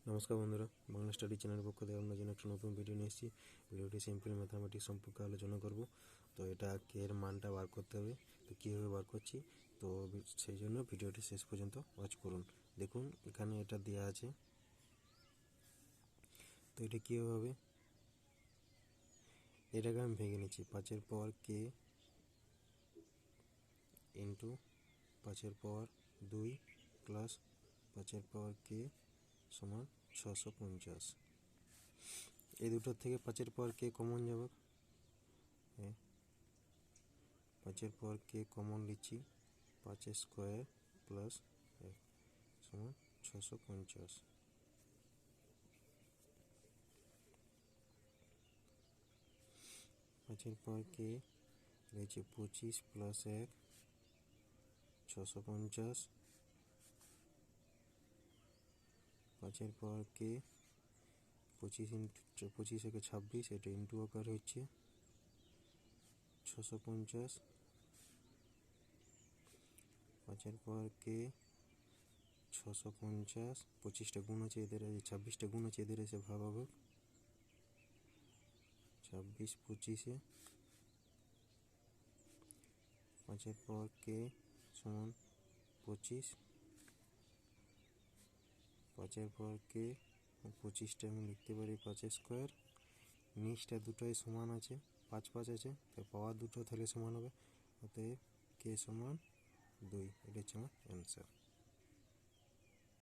নমস্কার বন্ধুরা, বাংলা স্টাডি চ্যানেলের পক্ষ থেকে আমরা যেন একটা নতুন ভিডিও নিয়ে এসেছি। ভিডিওটি সিম্পল ম্যাথামেটিক্স সম্পর্কে আলোচনা করব। তো এটা কে এর মানটা বার করতে হবে, তো কীভাবে বার করছি, তো সেই জন্য ভিডিওটি শেষ পর্যন্ত ওয়াচ করুন। দেখুন এখানে এটা দেওয়া আছে, তো এটা কীভাবে হবে, এটাকে আমি ভেঙে নিচ্ছি। 5 পাওয়ার কে ইন্টু 5 পাওয়ার 2 প্লাস 5 পাওয়ার কে সমান 650। এই দুটোর থেকে 5 পাওয়ার কে কমন যাবে, 5 পাওয়ার কে কমন নিচ্ছি। 5 স্কোয়ার প্লাস 1 সমান 650। 5 পাওয়ার কে রয়েছে 25 প্লাস 1 650। 5 পাওয়ার কে 25 ইন্টু 25 থেকে 26, এটা ইন্টু আকার হচ্ছে 650। 5 পাওয়ার কে 650, 25টা গুণ আছে এদের, 26টা গুণ আছে এদের, এসে ভাগ হবে 26 25-এ। 5 পাওয়ার কে সমান 25। 5 পাওয়ার কে 25টা আমি লিখতে পারি 5 স্কোয়ার। নিচটা দুটোই সমান আছে, 5 5 আছে, তাই পাওয়ার দুটো তাহলে সমান হবে, অতএব কে সমান 2। এটা হচ্ছে আমার অ্যান্সার।